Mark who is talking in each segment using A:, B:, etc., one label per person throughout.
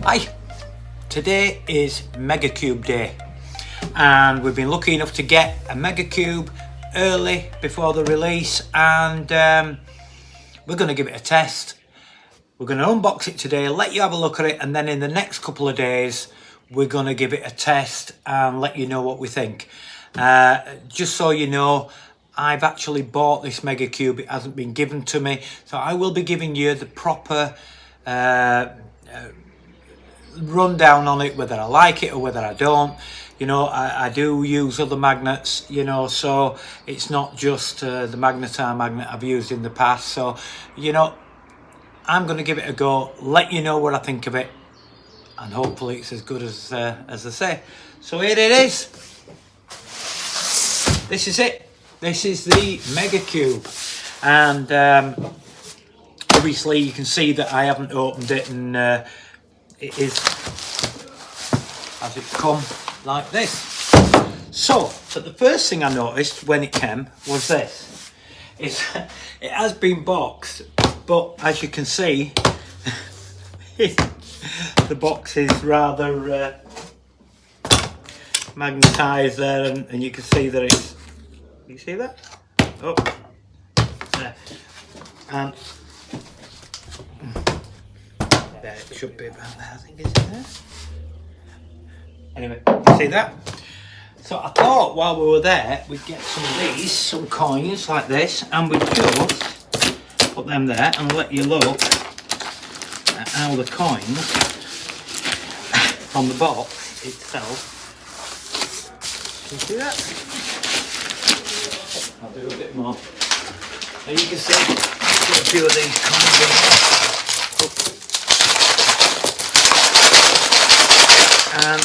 A: Hi, today is Mega Cube Day and we've been lucky enough to get a Mega Cube early before the release, and we're going to give it a test. We're going to unbox it today, let you have a look at it, and then in the next couple of days we're going to give it a test and let you know what we think. Just so you know, I've actually bought this Mega Cube. It hasn't been given to me, so I will be giving you the proper rundown on it, whether I like it or whether I don't. You know, I do use other magnets, you know, so it's not just the Magnetar magnet I've used in the past. So, you know, I'm going to give it a go, let you know what I think of it, and hopefully it's as good as I say. So here it is. This is it. This is the Mega Cube, and obviously you can see that I haven't opened it, and it is as it come like this. So, but the first thing I noticed when it came was this. It has been boxed, but as you can see, the box is rather magnetized there, and you can see that it's, you see that? Oh, there. And there, it should be about there, I think, is it there? Anyway, you see that? So I thought while we were there, we'd get some of these, some coins like this, and we'd just put them there and let you look at how the coins from the box itself. Can you see that? I'll do a bit more. And you can see a few of these coins in there. And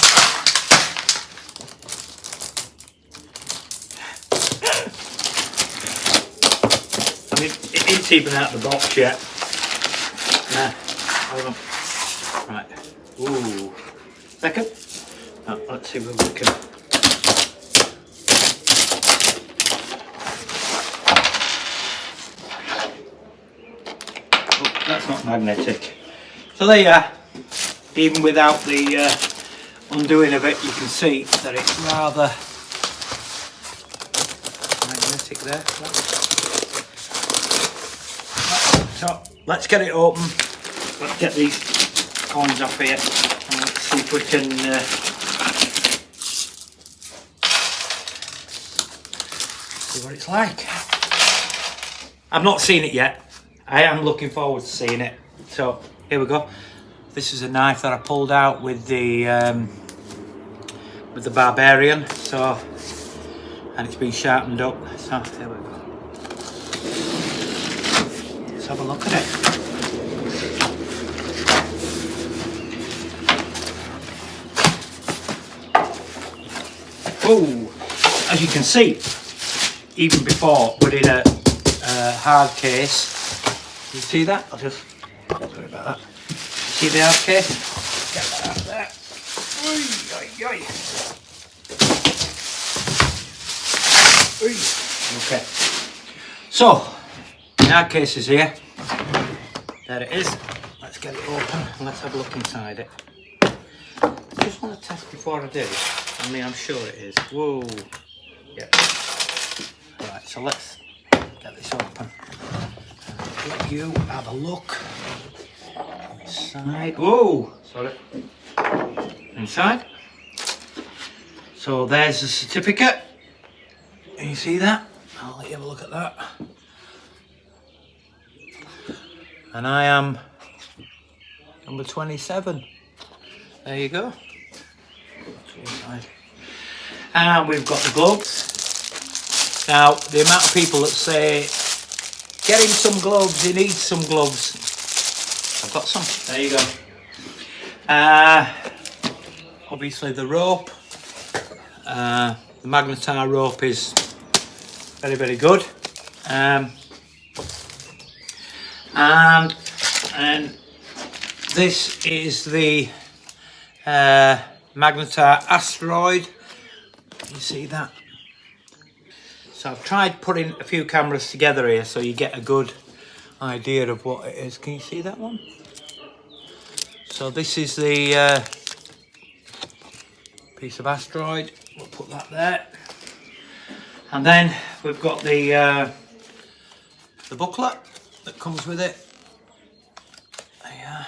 A: I mean, it isn't even out of the box yet. Nah, hold on. Right. Ooh. Second. Oh, let's see whether we can. Oh, that's not magnetic. So there you are. Even without the undoing of it, you can see that it's rather magnetic there. So let's get it open. Let's get these coins off here and let's see if we can see what it's like. I've not seen it yet. I am looking forward to seeing it. So here we go. This is a knife that I pulled out with the Barbarian. So, and it's been sharpened up. So there we go. Let's have a look at it. Oh, as you can see, even before we're in a hard case. You see that? I'll just, sorry about that. See the hard case? Get that out of there. Oy, oy, oy. Oy. Okay. So, the hard case is here. There it is. Let's get it open and let's have a look inside it. I just want to test before I do. I mean, I'm sure it is. Whoa. Yeah. Right, so let's get this open. Let you have a look inside. Whoa, sorry. Inside. So there's the certificate. Can you see that? I'll let you have a look at that. And I am number 27. There you go. And we've got the gloves. Now, the amount of people that say, get him some gloves, he needs some gloves. I've got some. There you go. Obviously the rope. The Magnetar rope is very, very good. And this is the Magnetar asteroid. You see that? So I've tried putting a few cameras together here so you get a good idea of what it is. Can you see that one? So this is the piece of asteroid. We'll put that there. And then we've got the booklet that comes with it. There.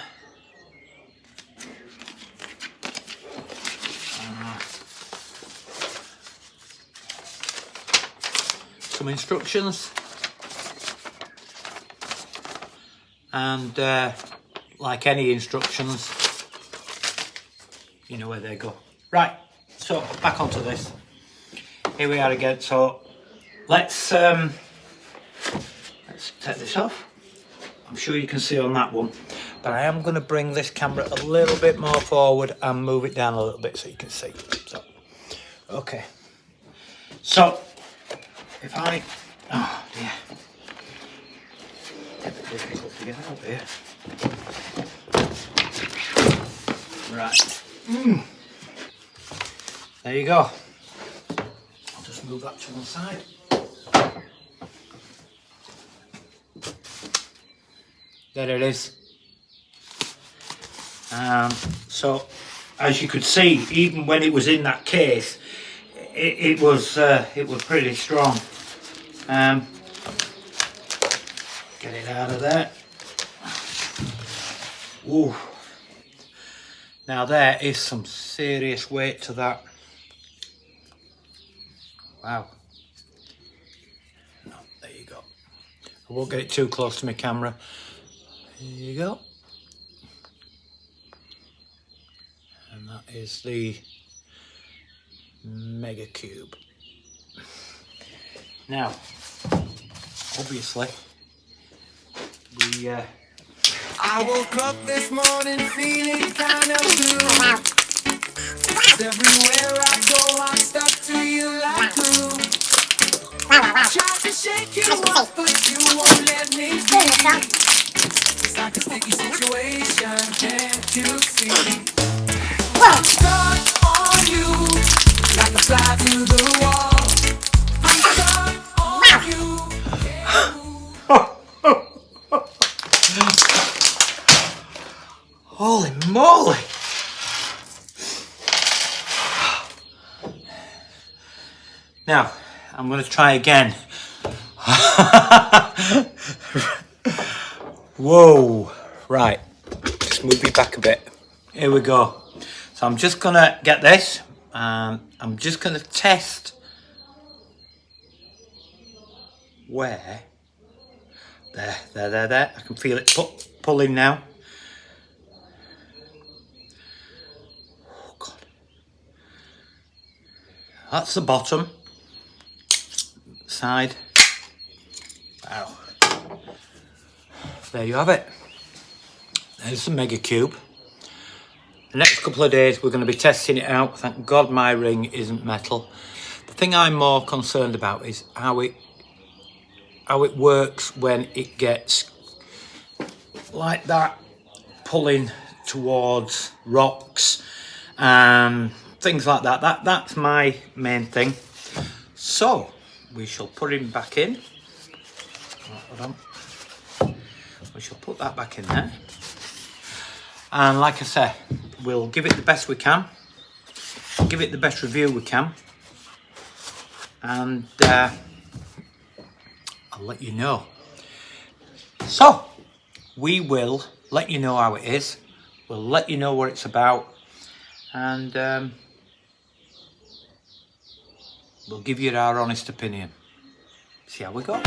A: Some instructions. And like any instructions, you know where they go. Right, so back onto this. Here we are again. So let's take this off. I'm sure you can see on that one, but I am going to bring this camera a little bit more forward and move it down a little bit so you can see. So, okay. So, if I, oh dear, a bit difficult to get out here. Right. There you go. I'll just move that to one side. There it is. So, as you could see, even when it was in that case, it was pretty strong. Get it out of there. Ooh. Now there is some serious weight to that. Wow. No, there you go. I won't get it too close to my camera. There you go. And that is the Mega Cube. Now, obviously,
B: I woke up this morning feeling kind of blue. Everywhere I go, I'm stuck to you like glue. I tried to shake you off, but you won't let me be. It's like a sticky situation, can't you see? I'm stuck on you, like a fly to the wall. I'm stuck on you.
A: holy moly! Now, I'm going to try again. Whoa! Right, just move it back a bit. Here we go. So I'm just going to get this, and I'm just going to test where. There. I can feel it pulling now. Oh God. That's the bottom side. Wow. There you have it. There's the Mega Cube. The next couple of days we're going to be testing it out. Thank God my ring isn't metal. The thing I'm more concerned about is how it works when it gets like that, pulling towards rocks and things like that. That's my main thing. So we shall put him back in. Hold on. We shall put that back in there. And like I said, we'll give it the best we can. Give it the best review we can. And I'll let you know. So, we will let you know how it is. We'll let you know what it's about. And we'll give you our honest opinion. See how we go.